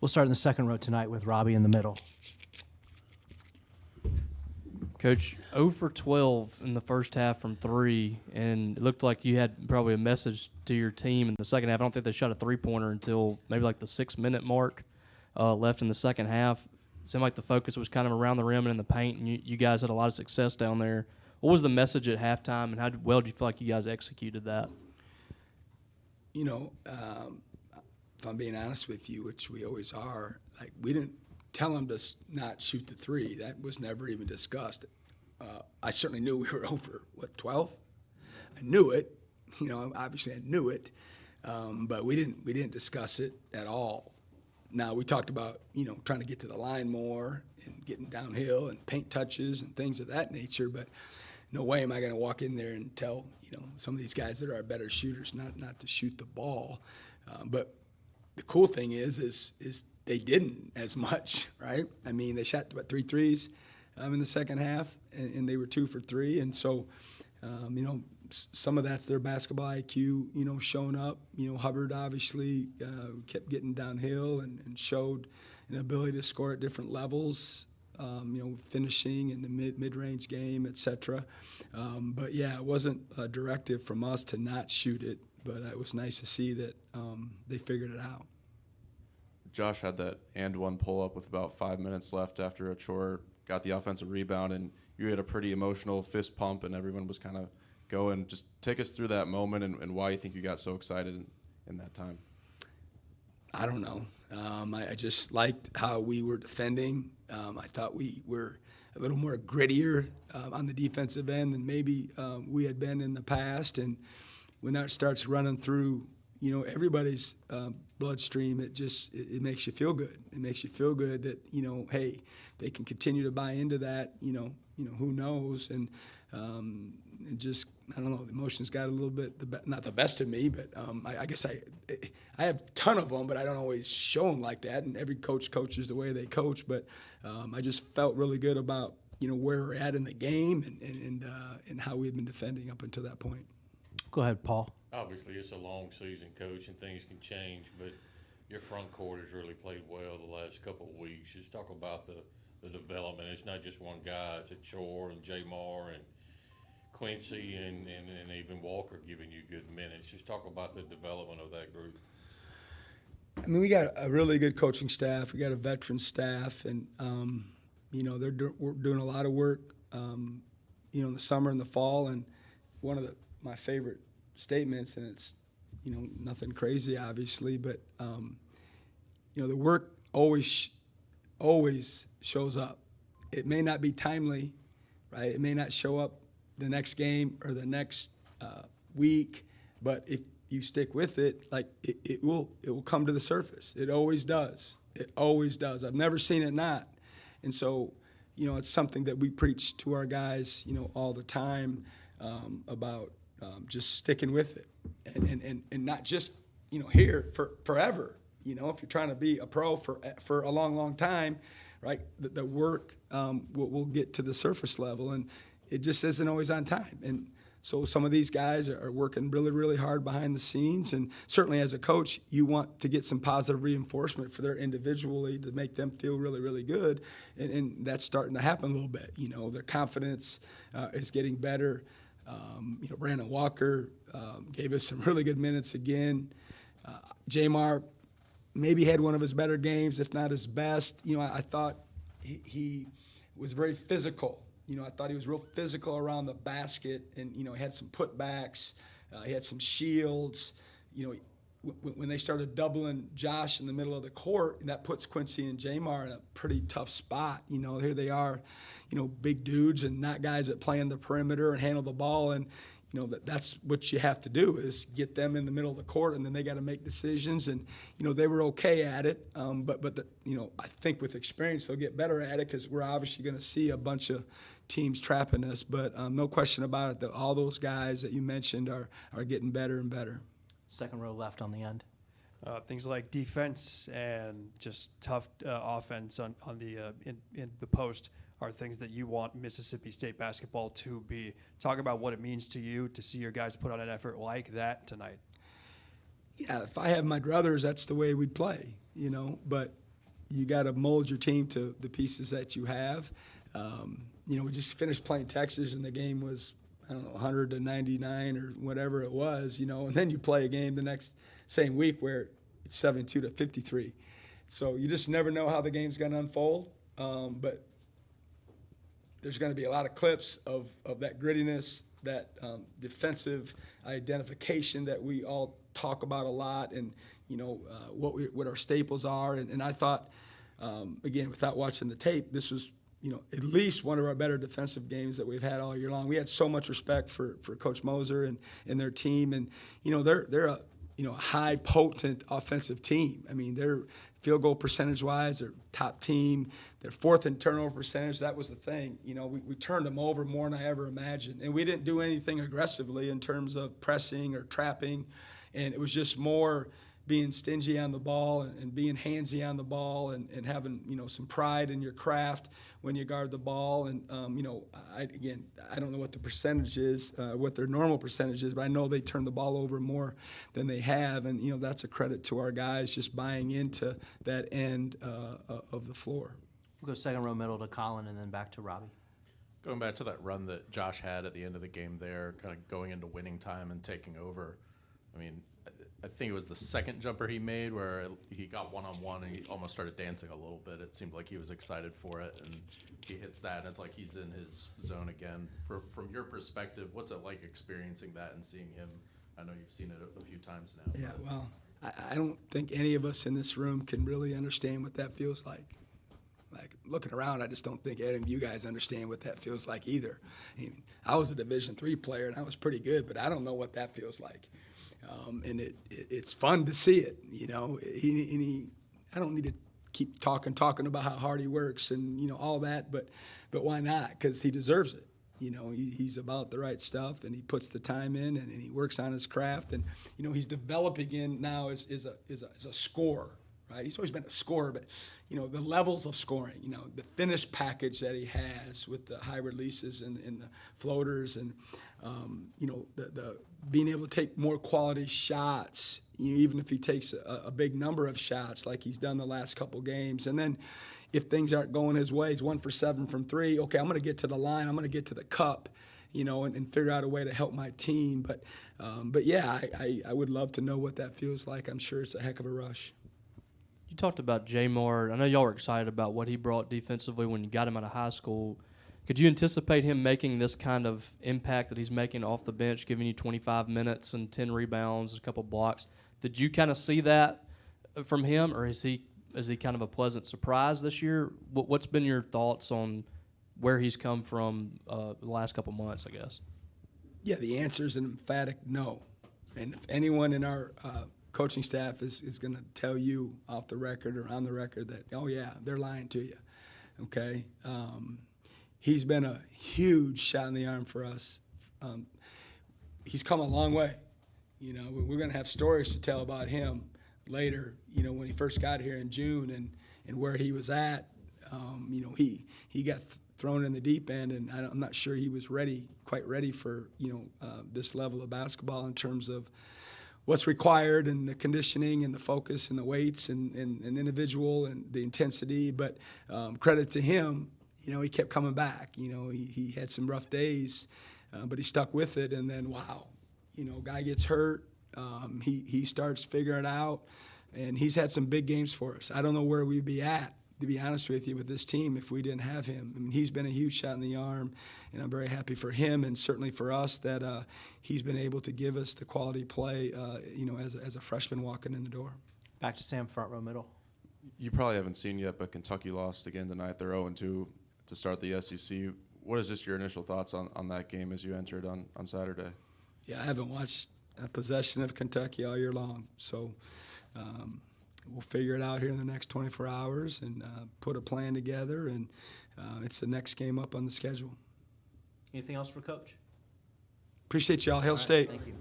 We'll start in the second row tonight with Robbie in the middle. Coach, 0 for 12 in the first half from 3, and it looked like you had probably a message to your team in the second half. I don't think they shot a three-pointer until maybe like the 6-minute mark left in the second half. It seemed like the focus was kind of around the rim and in the paint, and you guys had a lot of success down there. What was the message at halftime, and how well do you feel like you guys executed that? You know, if I'm being honest with you, which we always are, like we didn't tell them to not shoot the three. That was never even discussed. I certainly knew we were over, 12? I knew it. You know, obviously I knew it, but we didn't discuss it at all. Now, we talked about, you know, trying to get to the line more and getting downhill and paint touches and things of that nature, but no way am I going to walk in there and tell, you know, some of these guys that are better shooters not to shoot the ball. But the cool thing is they didn't as much, right? I mean, they shot, 3 threes in the second half, and they were 2 for 3. And so, you know, some of that's their basketball IQ, you know, showing up. You know, Hubbard obviously kept getting downhill and showed an ability to score at different levels, you know, finishing in the mid-range game, et cetera. But, yeah, it wasn't a directive from us to not shoot it, but it was nice to see that they figured it out. Josh had that and one pull-up with about 5 minutes left after a chore, got the offensive rebound, and you had a pretty emotional fist pump, and everyone was kind of going. Just take us through that moment and why you think you got so excited in that time. I don't know. I just liked how we were defending. I thought we were a little more grittier on the defensive end than maybe we had been in the past. And when that starts running through, you know, everybody's bloodstream, it makes you feel good. It makes you feel good that, you know, hey, they can continue to buy into that. You know, who knows? And just, I don't know, the emotions got a little bit, not the best of me, but I guess I have a ton of them, but I don't always show them like that. And every coach coaches the way they coach. But I just felt really good about, you know, where we're at in the game and how we've been defending up until that point. Go ahead, Paul. Obviously, it's a long season, Coach, and things can change, but your front court has really played well the last couple of weeks. Just talk about the development. It's not just one guy. It's a Chore and Jamar and Quincy and even Walker giving you good minutes. Just talk about the development of that group. I mean, we got a really good coaching staff. We got a veteran staff, and, you know, we're doing a lot of work, you know, in the summer and the fall. And one of my favorite statements, and it's, you know, nothing crazy, obviously, but, you know, the work always shows up. It may not be timely, right? It may not show up the next game or the next week, but if you stick with it, like it will come to the surface. It always does. It always does. I've never seen it not. And so, you know, it's something that we preach to our guys, you know, all the time about just sticking with it and not just, you know, here for forever. You know, if you're trying to be a pro for a long, long time, right, the work will get to the surface level, and it just isn't always on time. And so some of these guys are working really, really hard behind the scenes, and certainly as a coach, you want to get some positive reinforcement for their individually to make them feel really, really good, and that's starting to happen a little bit. You know, their confidence is getting better. You know, Brandon Walker gave us some really good minutes again. Jamar maybe had one of his better games, if not his best. You know, I thought he was very physical. You know, I thought he was real physical around the basket, and, you know, he had some putbacks. He had some shields. You know, when they started doubling Josh in the middle of the court, that puts Quincy and Jamar in a pretty tough spot. You know, here they are, you know, big dudes and not guys that play in the perimeter and handle the ball. And, you know, that's what you have to do is get them in the middle of the court, and then they got to make decisions. And, you know, they were okay at it. But you know, I think with experience they'll get better at it because we're obviously going to see a bunch of teams trapping us. But no question about it that all those guys that you mentioned are getting better and better. Second row left on the end. Things like defense and just tough offense on the in the post are things that you want Mississippi State basketball to be. Talk about what it means to you to see your guys put on an effort like that tonight. Yeah, if I had my druthers, that's the way we'd play, you know. But you got to mold your team to the pieces that you have. We just finished playing Texas, and the game was, 100 to 99 or whatever it was, and then you play a game the same week where it's 72 to 53. So you just never know how the game's going to unfold. But there's going to be a lot of clips of that grittiness, that defensive identification that we all talk about a lot, and what our staples are. And I thought, again, without watching the tape, this was at least one of our better defensive games that we've had all year long. We had so much respect for Coach Moser and their team, and they're a high potent offensive team. I mean, they're field goal percentage-wise, they're top team. Their fourth in turnover percentage, that was the thing. We turned them over more than I ever imagined. And we didn't do anything aggressively in terms of pressing or trapping. And it was just more being stingy on the ball and being handsy on the ball and having, some pride in your craft when you guard the ball. And, I don't know what the percentage is, what their normal percentage is, but I know they turn the ball over more than they have. And, that's a credit to our guys just buying into that end of the floor. We'll go second row middle to Colin and then back to Robbie. Going back to that run that Josh had at the end of the game there, kind of going into winning time and taking over, I mean, I think it was the second jumper he made where he got one-on-one and he almost started dancing a little bit. It seemed like he was excited for it, and he hits that, and it's like he's in his zone again. From your perspective, what's it like experiencing that and seeing him? I know you've seen it a few times now. Yeah, well, I don't think any of us in this room can really understand what that feels like. Like, looking around, I just don't think any of you guys understand what that feels like either. I was a Division III player, and I was pretty good, but I don't know what that feels like. And it's fun to see it, I don't need to keep talking about how hard he works and, all that, but why not? Because he deserves it. He's about the right stuff, and he puts the time in, and he works on his craft, and, he's developing in now as a scorer. Right? He's always been a scorer, but, the levels of scoring, the finished package that he has with the high releases and the floaters and, the being able to take more quality shots, even if he takes a big number of shots like he's done the last couple games. And then if things aren't going his way, he's 1 for 7 from 3. Okay, I'm going to get to the line. I'm going to get to the cup, and figure out a way to help my team. But yeah, I would love to know what that feels like. I'm sure it's a heck of a rush. You talked about Jamar. I know y'all were excited about what he brought defensively when you got him out of high school. Could you anticipate him making this kind of impact that he's making off the bench, giving you 25 minutes and 10 rebounds, a couple blocks? Did you kind of see that from him, or is he kind of a pleasant surprise this year? What's been your thoughts on where he's come from the last couple months, I guess? Yeah, the answer is an emphatic no. And if anyone in our coaching staff is going to tell you off the record or on the record that, oh, yeah, they're lying to you, okay? He's been a huge shot in the arm for us. He's come a long way. We're going to have stories to tell about him later, when he first got here in June and where he was at. He got thrown in the deep end, and I'm not sure he was quite ready for, this level of basketball in terms of what's required and the conditioning and the focus and the weights and individual and the intensity. But credit to him, he kept coming back. He had some rough days, but he stuck with it. And then, wow, guy gets hurt. He starts figuring it out, and he's had some big games for us. I don't know where we'd be at, to be honest with you, with this team if we didn't have him. I mean, he's been a huge shot in the arm, and I'm very happy for him and certainly for us that he's been able to give us the quality play, as a freshman walking in the door. Back to Sam, front row middle. You probably haven't seen yet, but Kentucky lost again tonight. They're 0-2 to start the SEC. What is just your initial thoughts on that game as you entered on Saturday? Yeah, I haven't watched a possession of Kentucky all year long, so we'll figure it out here in the next 24 hours and put a plan together, and it's the next game up on the schedule. Anything else for Coach? Appreciate y'all. Hail State. Thank you.